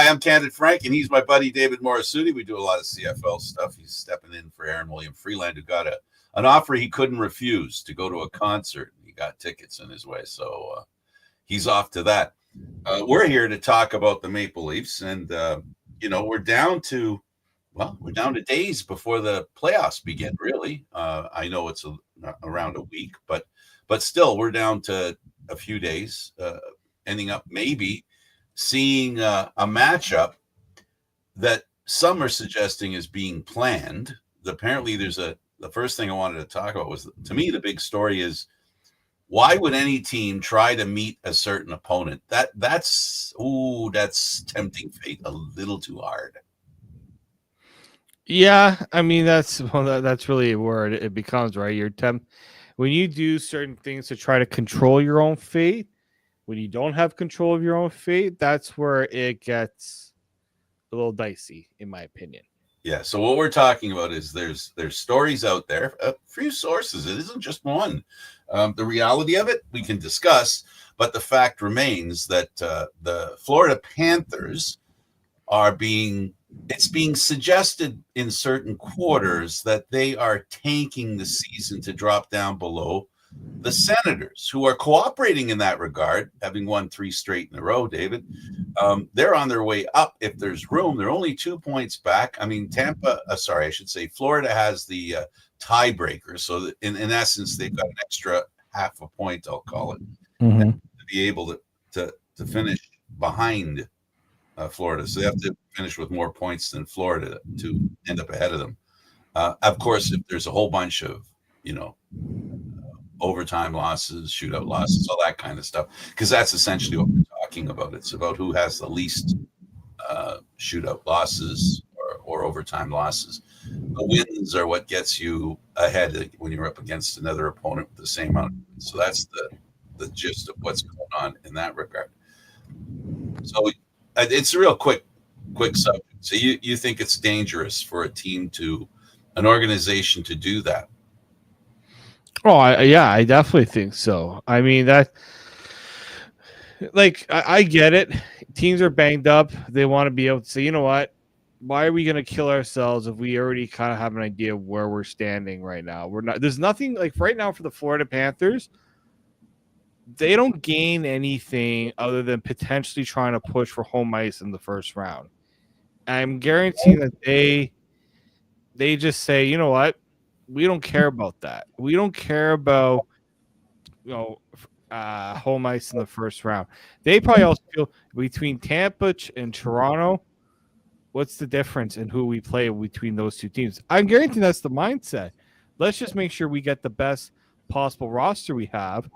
am Candid Frank, and he's my buddy David Morisuti. We do a lot of CFL stuff. He's stepping in for Aaron William Freeland, who got an offer he couldn't refuse to go to a concert. He got tickets in his way, so he's off to that. We're here to talk about the Maple Leafs, and we're down to days before the playoffs begin. Really, I know it's around a week, but still, we're down to a few days, ending up maybe seeing a matchup that some are suggesting is being planned. Apparently, the first thing I wanted to talk about was, to me, the big story is, why would any team try to meet a certain opponent? That's tempting fate a little too hard. Yeah, I mean that's really where it becomes, right? When you do certain things to try to control your own fate. When you don't have control of your own fate, that's where it gets a little dicey, in my opinion. Yeah. So what we're talking about is there's stories out there, a few sources. It isn't just one. The reality of it we can discuss, but the fact remains that the Florida Panthers it's being suggested in certain quarters that they are tanking the season to drop down below the Senators, who are cooperating in that regard, having won 3 straight in a row, David. They're on their way up if there's room. They're only 2 points back. I mean, Florida has the tiebreaker. So in essence, they've got an extra half a point, I'll call it, to be able to finish behind Florida. So they have to finish with more points than Florida to end up ahead of them. Of course, if there's a whole bunch of, overtime losses, shootout losses, all that kind of stuff, because that's essentially what we're talking about. It's about who has the least shootout losses or overtime losses. The wins are what gets you ahead when you're up against another opponent with the same amount. So that's the gist of what's going on in that regard. So it's a real quick subject. So you think it's dangerous for an organization to do that? Oh, I definitely think so. I mean, I get it. Teams are banged up. They want to be able to say, you know what? Why are we going to kill ourselves if we already kind of have an idea of where we're standing right now? There's nothing like right now for the Florida Panthers. They don't gain anything other than potentially trying to push for home ice in the first round. I'm guaranteeing that they just say, you know what? We don't care about that. We don't care about home ice in the first round. They probably also feel between Tampa and Toronto, what's the difference in who we play between those two teams? I'm guaranteeing that's the mindset. Let's just make sure we get the best possible roster we have.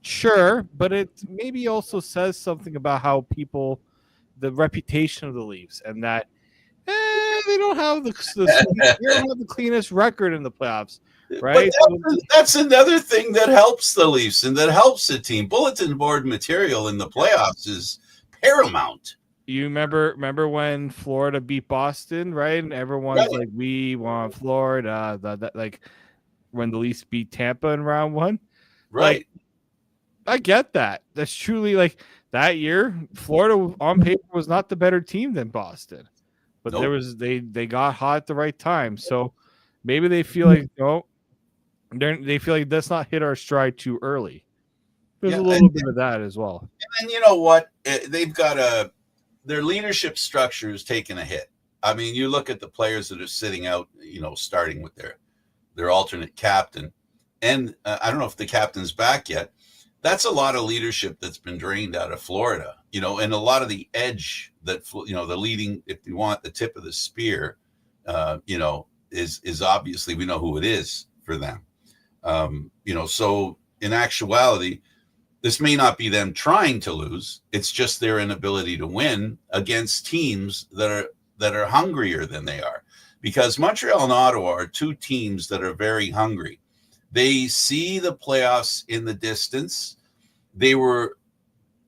Sure, but it maybe also says something about how the reputation of the Leafs, and that they don't have the cleanest record in the playoffs, right? That's another thing that helps the Leafs and that helps the team. Bulletin board material in the playoffs is paramount. You remember when Florida beat Boston, right? And everyone's like, "We want Florida." Like when the Leafs beat Tampa in round 1, right? I get that. That's truly like that year. Florida on paper was not the better team than Boston. But they got hot at the right time. So maybe they feel like they feel like let's not hit our stride too early. There's a little bit of that as well. And you know what? They've got their leadership structure is taking a hit. I mean, you look at the players that are sitting out, starting with their alternate captain. And I don't know if the captain's back yet. That's a lot of leadership that's been drained out of Florida, and a lot of the edge that, the leading, if you want the tip of the spear, is obviously, we know who it is for them. So in actuality, this may not be them trying to lose. It's just their inability to win against teams that are hungrier than they are, because Montreal and Ottawa are 2 teams that are very hungry. They see the playoffs in the distance. They were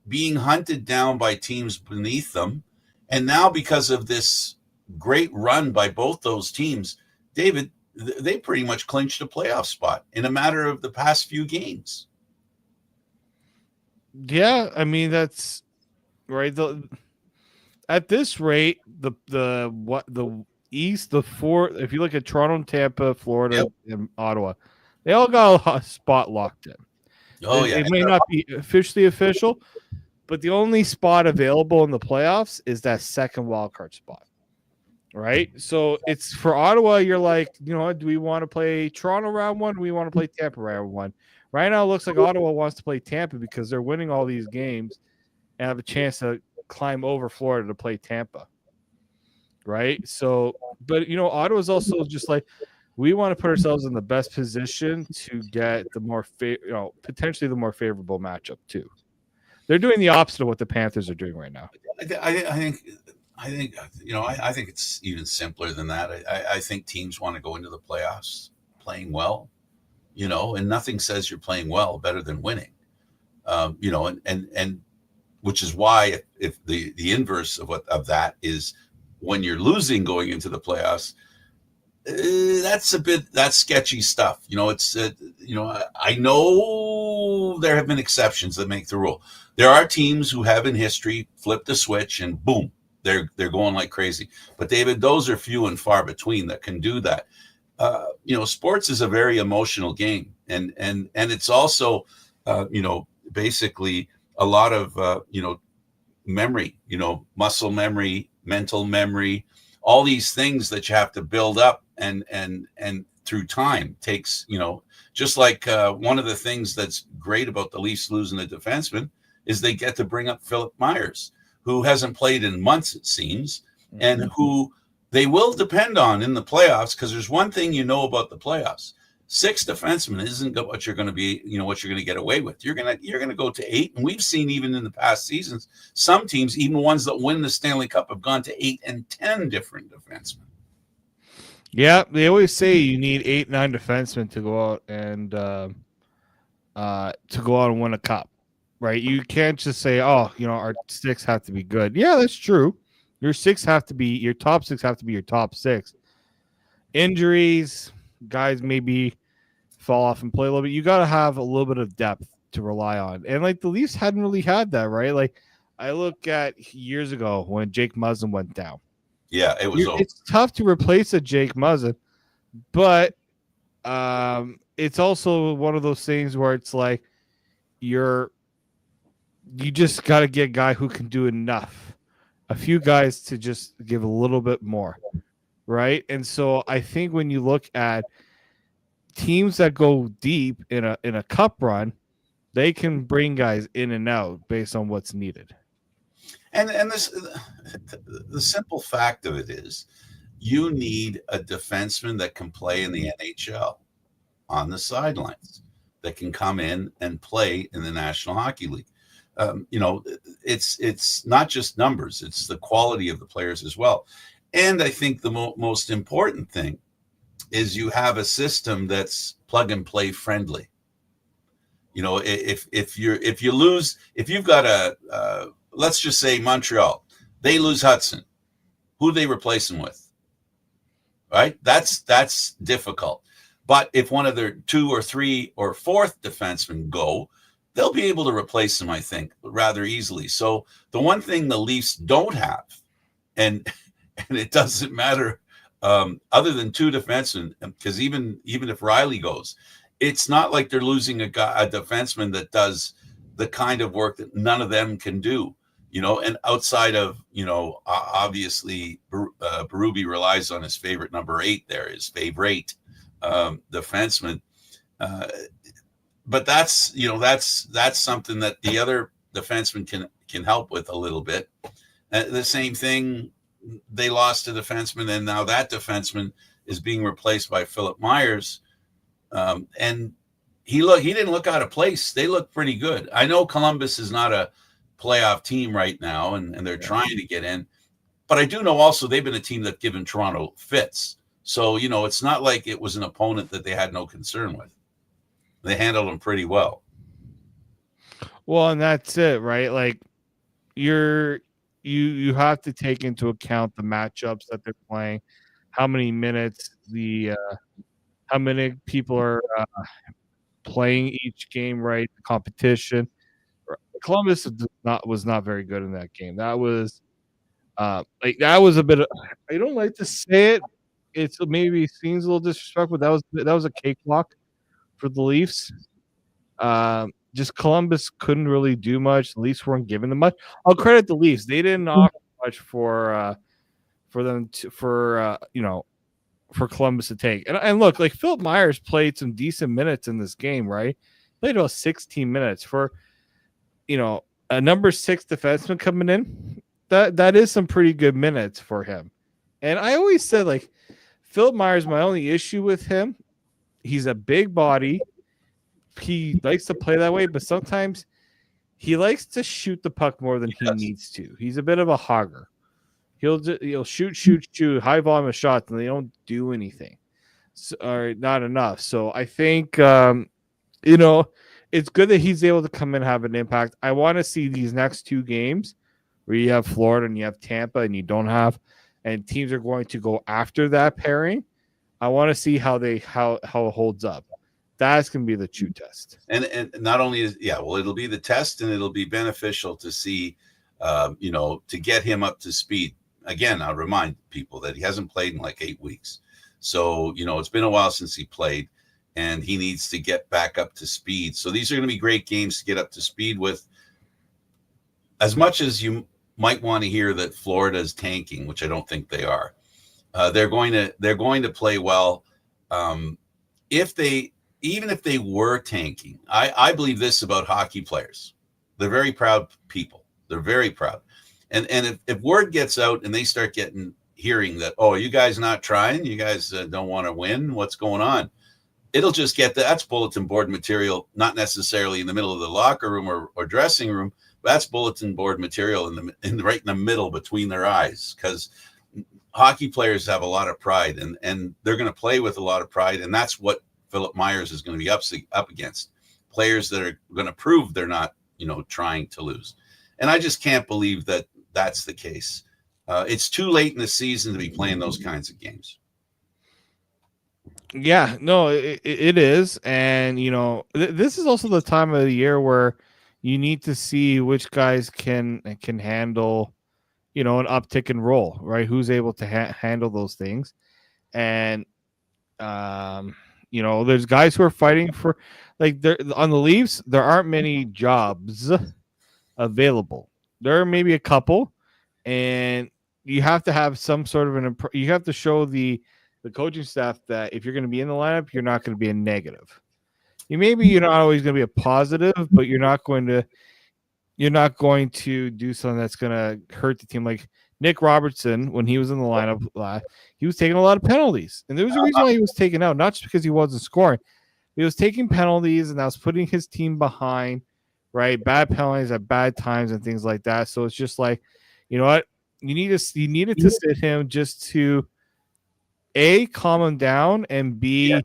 being hunted down by teams beneath them. And now, because of this great run by both those teams, David, they pretty much clinched a playoff spot in a matter of the past few games. Yeah, I mean, that's right. at this rate, the East, the four. If you look at Toronto, Tampa, Florida, and Ottawa, they all got a spot locked in. Oh yeah, It may not be officially official, but the only spot available in the playoffs is that second wild card spot. Right. So it's for Ottawa, you're like, do we want to play Toronto round one? Do we want to play Tampa round one? Right now, it looks like Ottawa wants to play Tampa because they're winning all these games and have a chance to climb over Florida to play Tampa. Right. So, but Ottawa's also just like, we want to put ourselves in the best position to get the more potentially the more favorable matchup too. They're doing the opposite of what the Panthers are doing right now. I think it's even simpler than that. I think teams want to go into the playoffs playing well, and nothing says you're playing well better than winning. And which is why if the inverse of that is when you're losing going into the playoffs, that's sketchy stuff. I know there have been exceptions that make the rule. There are teams who have in history flipped a switch and boom, they're going like crazy. But David, those are few and far between that can do that. Sports is a very emotional game, and it's also basically a lot of memory, muscle memory, mental memory, all these things that you have to build up and through time takes, just like one of the things that's great about the Leafs losing a defenseman is they get to bring up Philip Myers, who hasn't played in months, it seems, and who they will depend on in the playoffs, because there's one thing about the playoffs. 6 defensemen isn't what you're going to be, what you're going to get away with. You're going to go to 8, and we've seen even in the past seasons, some teams, even ones that win the Stanley Cup, have gone to 8 and 10 different defensemen. Yeah, they always say you need 8, 9 defensemen to go out and win a cup, right? You can't just say, "Oh, our 6 have to be good." Yeah, that's true. Your top 6 have to be your top 6. Injuries, guys maybe fall off and play a little bit. You got to have a little bit of depth to rely on, and like the Leafs hadn't really had that, right? Like I look at years ago when Jake Muzzin went down. Yeah, it was over. It's tough to replace a Jake Muzzin, but it's also one of those things where it's like you just got to get a guy who can do enough, a few guys to just give a little bit more, right? And so I think when you look at teams that go deep in a cup run, they can bring guys in and out based on what's needed. And the simple fact of it is, you need a defenseman that can play in the NHL on the sidelines, that can come in and play in the National Hockey League. It's not just numbers; it's the quality of the players as well. And I think the most important thing is you have a system that's plug and play friendly. If you've got let's just say Montreal, they lose Hudson, who they replace him with, right? That's difficult. But if one of their 2 or 3 or 4th defensemen go, they'll be able to replace him, I think, rather easily. So the one thing the Leafs don't have, and it doesn't matter, other than 2 defensemen, because even if Riley goes, it's not like they're losing a defenseman that does the kind of work that none of them can do. And outside of, obviously, Berube relies on his favorite number 8 there, his favorite defenseman. But that's something that the other defenseman can help with a little bit. The same thing, they lost a defenseman, and now that defenseman is being replaced by Philip Myers. And he didn't look out of place. They look pretty good. I know Columbus is not a playoff team right now, and they're trying to get in. But I do know also they've been a team that's given Toronto fits. So, it's not like it was an opponent that they had no concern with. They handled them pretty well. Well, and that's it, right? Like you have to take into account the matchups that they're playing, how many minutes how many people are playing each game, right? The competition. Columbus was not very good in that game. That was Like that was a bit of, I don't like to say it. It's maybe seems a little disrespectful, but that was a cakewalk for the Leafs. Just Columbus couldn't really do much. The Leafs weren't giving them much. I'll credit the Leafs. They didn't offer much for them to for Columbus to take. And look, like Philip Myers played some decent minutes in this game, right? Played about 16 minutes for a number 6 defenseman coming in. That is some pretty good minutes for him. And I always said, like, Philip Myers, my only issue with him, he's a big body. He likes to play that way, but sometimes he likes to shoot the puck more than he needs to. He's a bit of a hogger. He'll shoot, high volume of shots, and they don't do anything, or not enough. So I think it's good that he's able to come in and have an impact. I want to see these next 2 games where you have Florida and you have Tampa, and you don't have, and teams are going to go after that pairing. I want to see how it holds up. That's going to be the true test. And not only it'll be the test, and it'll be beneficial to see, to get him up to speed. Again, I'll remind people that he hasn't played in like 8 weeks. So, it's been a while since he played, and he needs to get back up to speed. So these are going to be great games to get up to speed with. As much as you might want to hear that Florida is tanking, which I don't think they are, they're going to play well. Even if they were tanking, I believe this about hockey players. They're very proud people. They're very proud. And if word gets out and they start hearing that, oh, are you guys not trying? You guys don't want to win? What's going on? It'll just that's bulletin board material, not necessarily in the middle of the locker room or dressing room. But that's bulletin board material right in the middle between their eyes, because hockey players have a lot of pride, and they're going to play with a lot of pride. And that's what Philip Myers is going to be up against, players that are going to prove they're not, trying to lose. And I just can't believe that that's the case. It's too late in the season to be playing those kinds of games. Yeah, no, it is. And, this is also the time of the year where you need to see which guys can handle, an uptick and roll, right? Who's able to handle those things. And, there's guys who are fighting for, like, on the Leafs, there aren't many jobs available. There are maybe a couple, and you have to have some sort of you have to show the coaching staff that if you're going to be in the lineup, you're not going to be a negative. You're not always going to be a positive, but you're not going to do something that's going to hurt the team. Like Nick Robertson, when he was in the lineup, he was taking a lot of penalties, and there was a reason why he was taken out, not just because he wasn't scoring. He was taking penalties, and that was putting his team behind, right? Bad penalties at bad times and things like that. So it's just like, you know what? You needed to sit him just to A, calm him down, and B,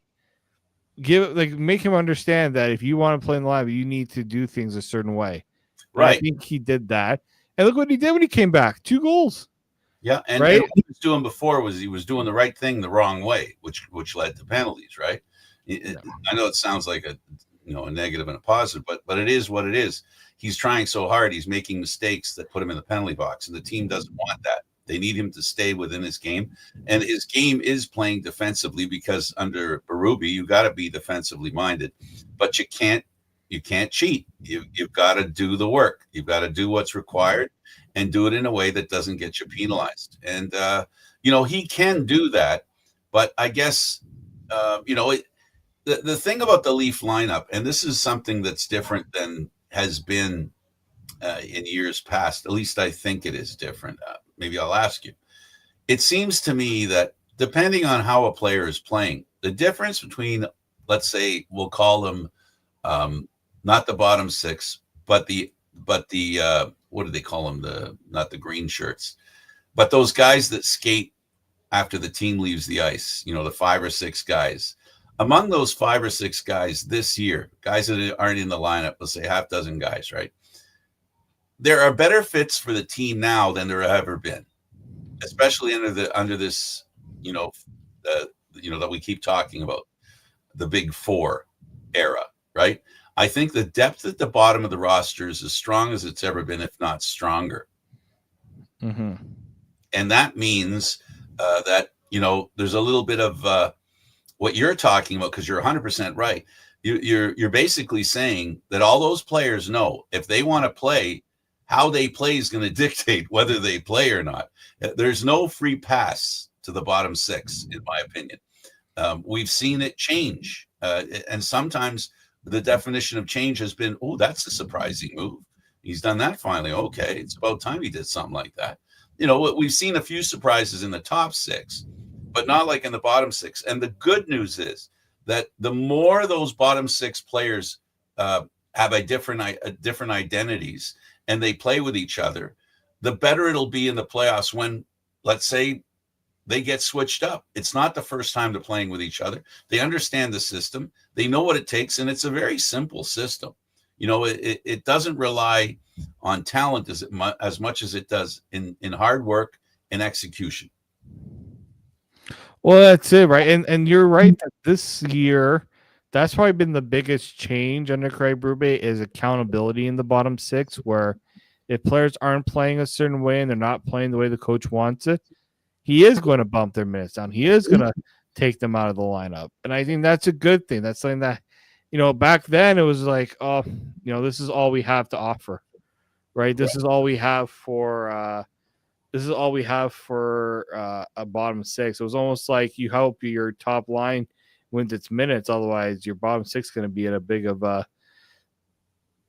make him understand that if you want to play in the lineup, you need to do things a certain way. Right. I think he did that. And look what he did when he came back. 2 goals. Yeah, and right? what he was doing before was he was doing the right thing the wrong way, which led to penalties, right? I know it sounds like a negative and a positive, but it is what it is. He's trying so hard. He's making mistakes that put him in the penalty box, and the team doesn't want that. They need him to stay within his game, and his game is playing defensively, because under Berube, you got to be defensively minded, but you can't cheat. You've got to do the work. You've got to do what's required and do it in a way that doesn't get you penalized. And, he can do that, but I guess, the thing about the Leaf lineup, and this is something that's different than has been in years past, at least I think it is different. Maybe I'll ask you. It seems to me that depending on how a player is playing, the difference between, let's say, we'll call them not the bottom 6, but the what do they call them? Not the green shirts, but those guys that skate after the team leaves the ice, the 5 or 6 guys. Among those 5 or 6 guys this year, guys that aren't in the lineup, let's say half dozen guys, right? There are better fits for the team now than there have ever been, especially under this, that we keep talking about, the Big 4 era, right? I think the depth at the bottom of the roster is as strong as it's ever been, if not stronger. Mm-hmm. And that means that, there's a little bit of what you're talking about, because you're 100% right. You're basically saying that all those players know if they want to play, how they play is going to dictate whether they play or not. There's no free pass to the bottom six, in my opinion. We've seen it change. And sometimes the definition of change has been, oh, that's a surprising move. He's done that finally. Okay, it's about time he did something like that. We've seen a few surprises in the top six, but not like in the bottom six. And the good news is that the more those bottom six players have a different identities and they play with each other, the better it'll be in the playoffs when, let's say, they get switched up. It's not the first time they're playing with each other. They understand the system. They know what it takes, and it's a very simple system. It doesn't rely on talent as much as it does in hard work and execution. Well, that's it, right? And you're right that this year, that's probably been the biggest change under Craig Berube is accountability in the bottom six, where if players aren't playing a certain way and they're not playing the way the coach wants it, he is going to bump their minutes down. He is going to take them out of the lineup. And I think that's a good thing. That's something that, back then it was like, oh, this is all we have to offer, right? This is all we have for a bottom six. It was almost like you hope your top line wins its minutes. Otherwise, your bottom six is going to be at a big of a.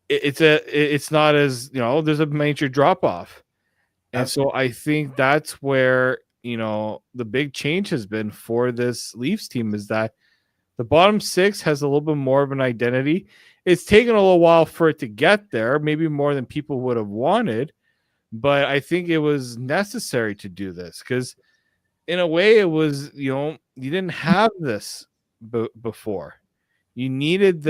It's not as there's a major drop off, and so I think that's where the big change has been for this Leafs team is that the bottom six has a little bit more of an identity. It's taken a little while for it to get there, maybe more than people would have wanted. But I think it was necessary to do this because, in a way, it was you didn't have this before. You needed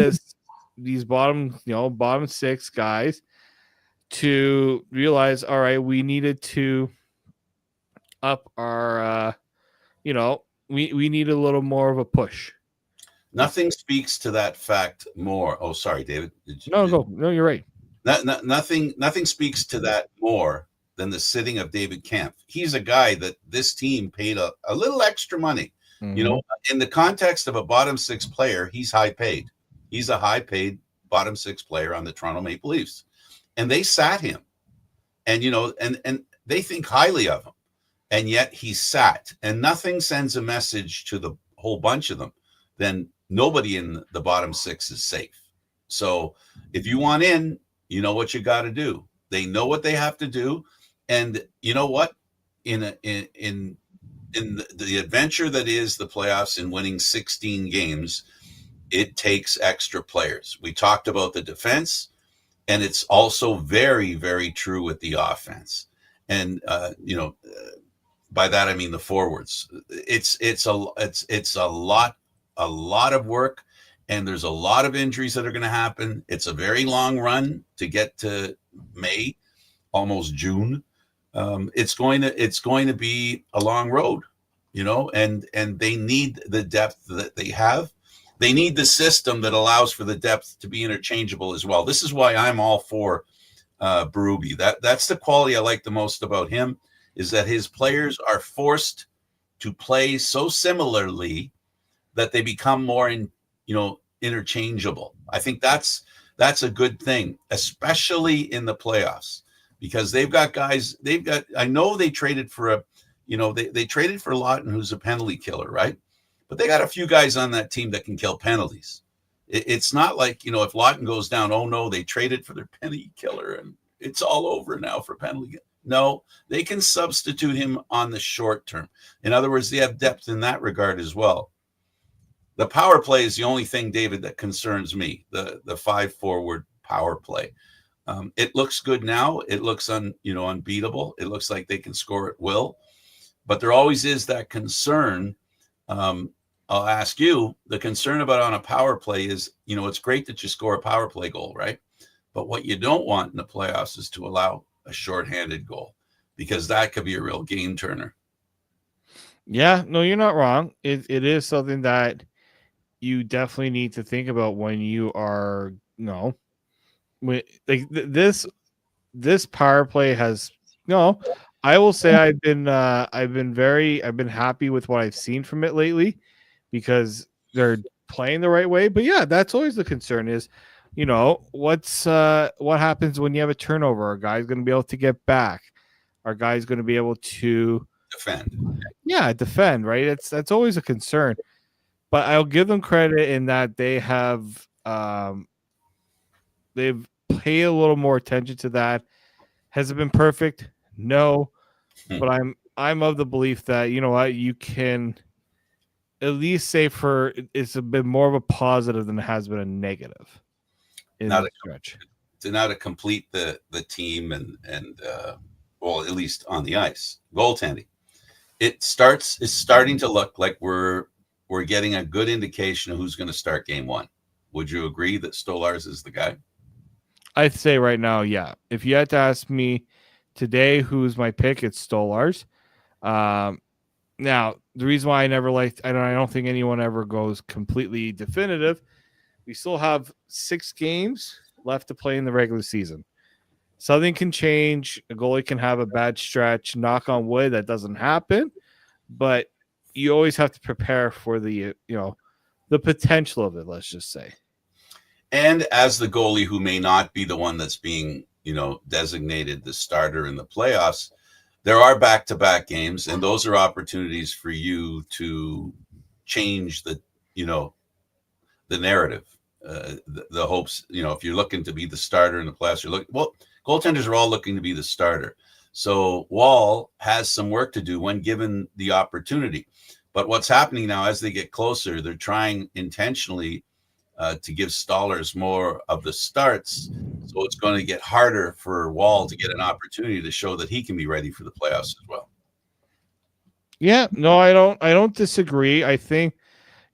these bottom six guys to realize, all right, we needed to up our, we need a little more of a push. Nothing speaks to that fact more. Oh, sorry, David. No, you're right. Nothing speaks to that more than the sitting of David Kampf. He's a guy that this team paid a little extra money. Mm-hmm. In the context of a bottom six player, he's high paid. He's a high paid bottom six player on the Toronto Maple Leafs. And they sat him. And, and they think highly of him. And yet he sat. And nothing sends a message to the whole bunch of them then nobody in the bottom six is safe. So if you want in, you know what you got to do. They know what they have to do. And you know what? In the adventure that is the playoffs and winning 16 games, it takes extra players. We talked about the defense, and it's also very, very true with the offense. And by that I mean the forwards. It's a lot of work, and there's a lot of injuries that are going to happen. It's a very long run to get to May, almost June. It's going to be a long road, and they need the depth that they have. They need the system that allows for the depth to be interchangeable as well. This is why I'm all for Berube. That's the quality I like the most about him, is that his players are forced to play so similarly that they become more interchangeable. I think that's a good thing, especially in the playoffs, because they've got guys. I know they traded for they traded for Lawton, who's a penalty killer, right? But they got a few guys on that team that can kill penalties. It's not like, if Lawton goes down, oh no, they traded for their penalty killer and it's all over now for penalty. No, they can substitute him on the short term. In other words, they have depth in that regard as well. The power play is the only thing, David, that concerns me. The 5-forward power play. It looks good now. It looks unbeatable. It looks like they can score at will, but there always is that concern. I'll ask you, the concern about on a power play is, it's great that you score a power play goal, right? But what you don't want in the playoffs is to allow a shorthanded goal, because that could be a real game turner. Yeah, no, you're not wrong. It is something that you definitely need to think about when you are, this power play has, I will say I've been happy with what I've seen from it lately because they're playing the right way. But yeah, that's always the concern is, what happens when you have a turnover? Are guys going to be able to get back? Are guys going to be able to Defend. defend, right? That's always a concern. But I'll give them credit in that they've paid a little more attention to that. Has it been perfect? No. But I'm of the belief that you can at least say it's a bit more of a positive than it has been a negative in the stretch. To complete the team and well, at least on the ice, goaltending. It's starting to look like we're getting a good indication of who's going to start game one. Would you agree that Stolarz is the guy? I'd say right now, yeah. If you had to ask me today who's my pick, it's Stolarz. Now, the reason why I don't think anyone ever goes completely definitive. We still have 6 games left to play in the regular season. Something can change. A goalie can have a bad stretch. Knock on wood, that doesn't happen. But you always have to prepare for the potential of it, let's just say. And as the goalie who may not be the one that's being, designated the starter in the playoffs, there are back-to-back games, and those are opportunities for you to change the narrative, the hopes. If you're looking to be the starter in the playoffs, goaltenders are all looking to be the starter. So Wall has some work to do when given the opportunity. But what's happening now as they get closer, they're trying intentionally to give Stolarz more of the starts. So it's going to get harder for Wall to get an opportunity to show that he can be ready for the playoffs as well. Yeah, no, I don't disagree. I think,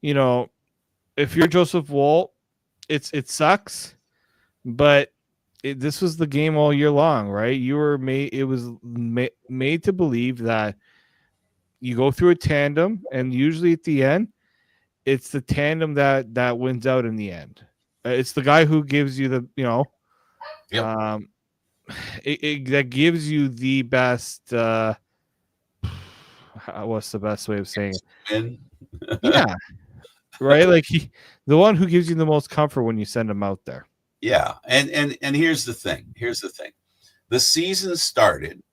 if you're Joseph Woll, it sucks, but this was the game all year long, right? It was made to believe that you go through a tandem, and usually at the end, it's the tandem that wins out in the end. It's the guy who gives you the, Yep. that gives you the best. What's the best way of saying it? Yeah, right. Like the one who gives you the most comfort when you send him out there. Yeah, and here's the thing. The season started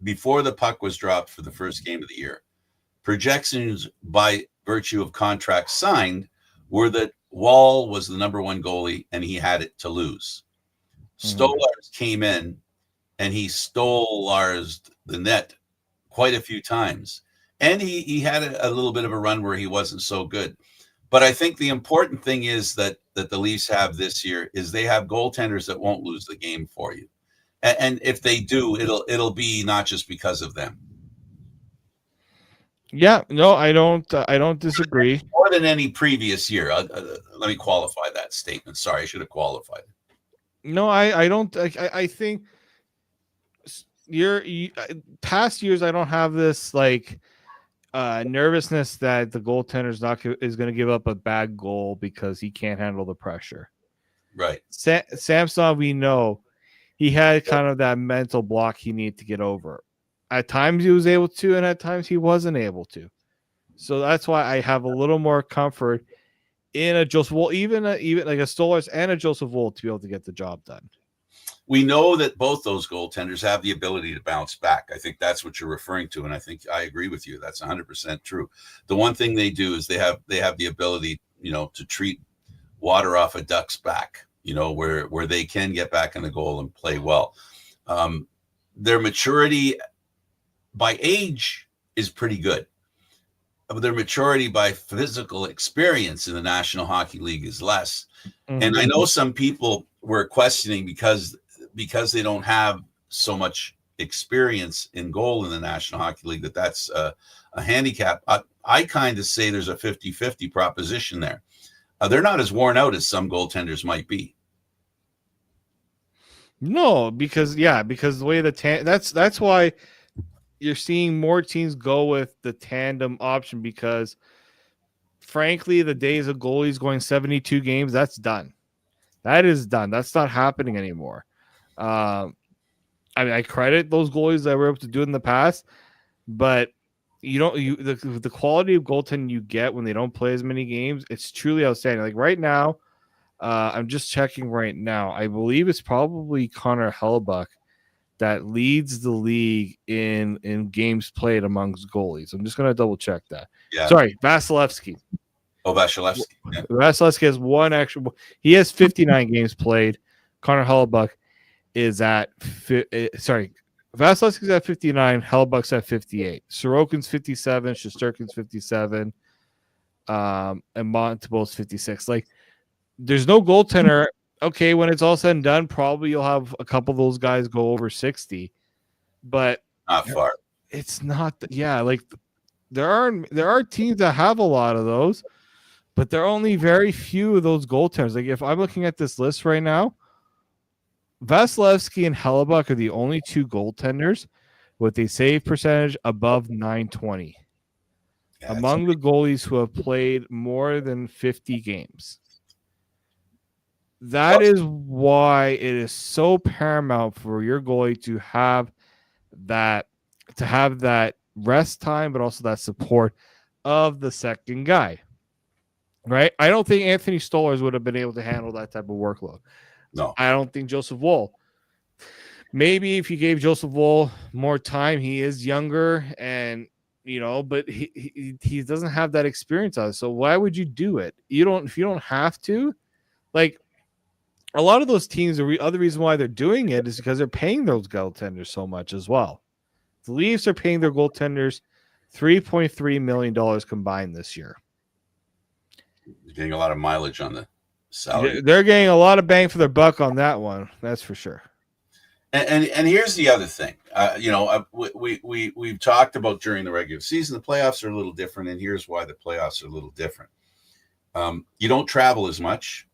before the puck was dropped for the first game of the year. Projections by virtue of contracts signed were that Wall was the number one goalie and he had it to lose. Stolarz came in and he Stolarzed the net quite a few times. And he had a little bit of a run where he wasn't so good. But I think the important thing is that the Leafs have this year is they have goaltenders that won't lose the game for you. And if they do, it'll be not just because of them. Yeah, no, I don't disagree. More than any previous year. Let me qualify that statement. Sorry, I should have qualified it. No, I don't. I think past years I don't have this nervousness that the goaltender's is going to give up a bad goal because he can't handle the pressure. Right. Samsung, we know he had kind of that mental block he needed to get over. At times he was able to, and at times he wasn't able to. So that's why I have a little more comfort in a Joseph Woll, even like a Stolarz and a Joseph Woll to be able to get the job done. We know that both those goaltenders have the ability to bounce back. I think that's what you're referring to, and I think I agree with you. That's 100% true. The one thing they do is they have the ability, to treat water off a duck's back, where they can get back in the goal and play well. Their maturity by age is pretty good. Their maturity by physical experience in the National Hockey League is less. Mm-hmm. And I know some people were questioning because they don't have so much experience in goal in the National Hockey League that's a handicap. I kind of say there's a 50-50 proposition there. They're not as worn out as some goaltenders might be. No, because the way that's why you're seeing more teams go with the tandem option, because frankly, the days of goalies going 72 games, that's done. That is done. That's not happening anymore. I mean, I credit those goalies that were able to do it in the past, but the quality of goaltending you get when they don't play as many games, it's truly outstanding. Like right now, I'm just checking right now. I believe it's probably Connor Hellebuyck that leads the league in games played amongst goalies. I'm just going to double check that. Yeah. Sorry, Vasilevsky. Oh, Vasilevsky. Yeah. Vasilevsky has one extra. He has 59 games played. Connor Hellebuyck is at Vasilevsky's at 59. Hellebuyck's at 58. Sorokin's 57. Shesterkin's 57. And Montembeault's 56. Like, there's no goaltender. Okay, when it's all said and done, probably you'll have a couple of those guys go over 60, but Not far. it's not. Like there are teams that have a lot of those, but there are only very few of those goaltenders. Like if I'm looking at this list right now, Vasilevsky and Hellebuyck are the only two goaltenders with a save percentage above 920 among the goalies who have played more than 50 games. That is why it is so paramount for your goalie to have that rest time, but also that support of the second guy. Right? I don't think Anthony Stolarz would have been able to handle that type of workload. No. I don't think Joseph Woll. Maybe if you gave Joseph Woll more time, he is younger and but he doesn't have that experience on it. So why would you do it? If you don't have to, like a lot of those teams, the other reason why they're doing it is because they're paying those goaltenders so much as well. The Leafs are paying their goaltenders $3.3 million combined this year. You're getting a lot of mileage on the salary. They're getting a lot of bang for their buck on that one. That's for sure. And here's the other thing. We've talked about during the regular season, the playoffs are a little different, and here's why the playoffs are a little different. You don't travel as much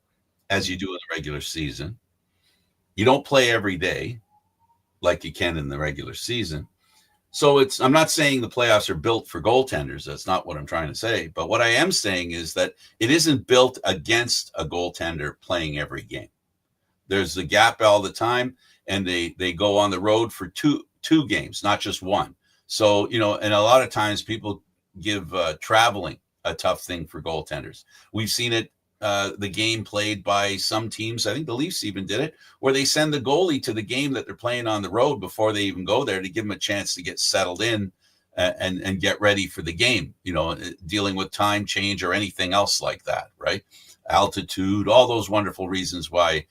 as you do in the regular season. You don't play every day like you can in the regular season. So I'm not saying the playoffs are built for goaltenders. That's not what I'm trying to say. But what I am saying is that it isn't built against a goaltender playing every game. There's the gap all the time, and they go on the road for two games, not just one. So, and a lot of times people give traveling a tough thing for goaltenders. We've seen it. The game played by some teams, I think the Leafs even did it, where they send the goalie to the game that they're playing on the road before they even go there to give them a chance to get settled in and get ready for the game, dealing with time change or anything else like that, right? Altitude, all those wonderful reasons why,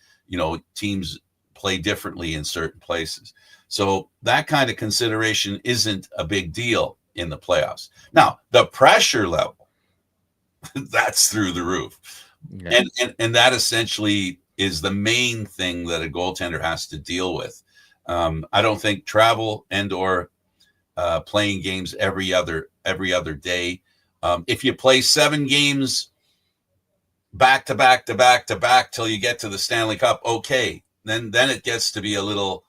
teams play differently in certain places. So that kind of consideration isn't a big deal in the playoffs. Now, the pressure level, that's through the roof. Yeah. And that essentially is the main thing that a goaltender has to deal with. I don't think travel and or playing games every other day. If you play 7 games back to back till you get to the Stanley Cup, okay, then it gets to be a little,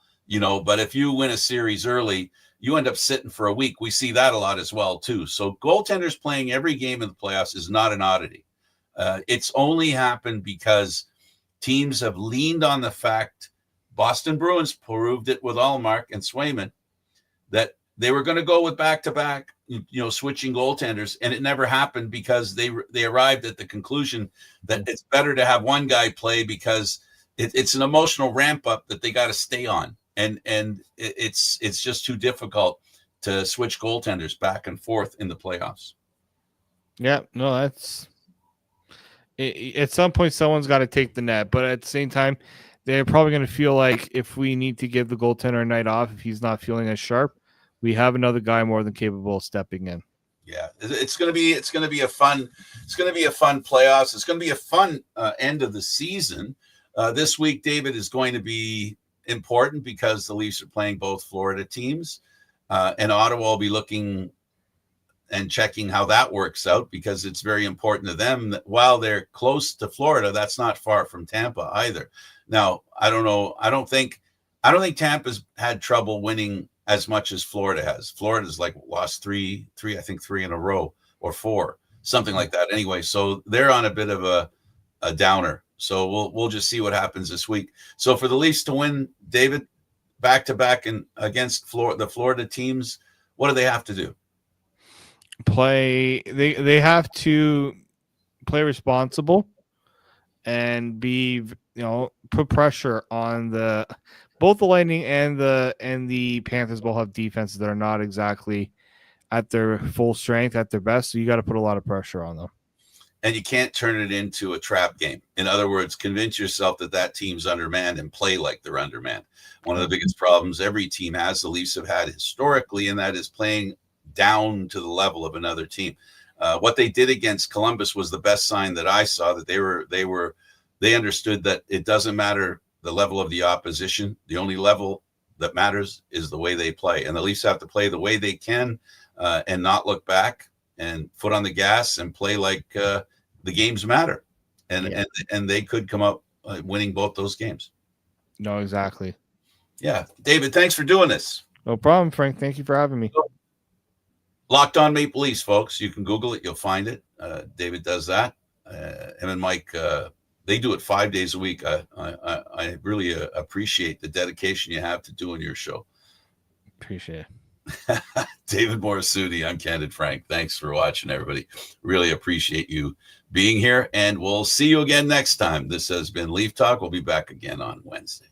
but if you win a series early, you end up sitting for a week. We see that a lot as well too. So goaltenders playing every game in the playoffs is not an oddity. It's only happened because teams have leaned on the fact, Boston Bruins proved it with Allmark and Swayman, that they were going to go with back-to-back, switching goaltenders, and it never happened because they arrived at the conclusion that it's better to have one guy play because it's an emotional ramp-up that they got to stay on, and it's just too difficult to switch goaltenders back and forth in the playoffs. Yeah, no, that's... At some point, someone's got to take the net, but at the same time, they're probably going to feel like if we need to give the goaltender a night off, if he's not feeling as sharp, we have another guy more than capable of stepping in. Yeah, it's going to be a fun playoffs. It's going to be a fun end of the season. This week, David, is going to be important because the Leafs are playing both Florida teams, and Ottawa will be looking and checking how that works out because it's very important to them that while they're close to Florida, that's not far from Tampa either. Now, I don't know. I don't think Tampa's had trouble winning as much as Florida has. Florida's lost three in a row or 4, something like that. Anyway, so they're on a bit of a downer. So we'll just see what happens this week. So for the Leafs to win, David, back-to-back and against the Florida teams, what do they have to do? They have to play responsible and be, put pressure on both the Lightning and the Panthers both have defenses that are not exactly at their full strength, at their best. So you got to put a lot of pressure on them. And you can't turn it into a trap game. In other words, convince yourself that team's undermanned and play like they're undermanned. One of the biggest problems every team has, the Leafs have had historically, and that is playing down to the level of another team. What they did against Columbus was the best sign that I saw, that they understood that it doesn't matter the level of the opposition. The only level that matters is the way they play. And the Leafs have to play the way they can and not look back and foot on the gas and play like the games matter. And they could come up winning both those games. No, exactly. Yeah. David, thanks for doing this. No problem, Frank. Thank you for having me. Locked On Maple Leafs, folks. You can Google it. You'll find it. David does that. Him and Mike, they do it 5 days a week. I really appreciate the dedication you have to doing your show. Appreciate it. David Morassutti, I'm Candid Frank. Thanks for watching, everybody. Really appreciate you being here, and we'll see you again next time. This has been Leaf Talk. We'll be back again on Wednesday.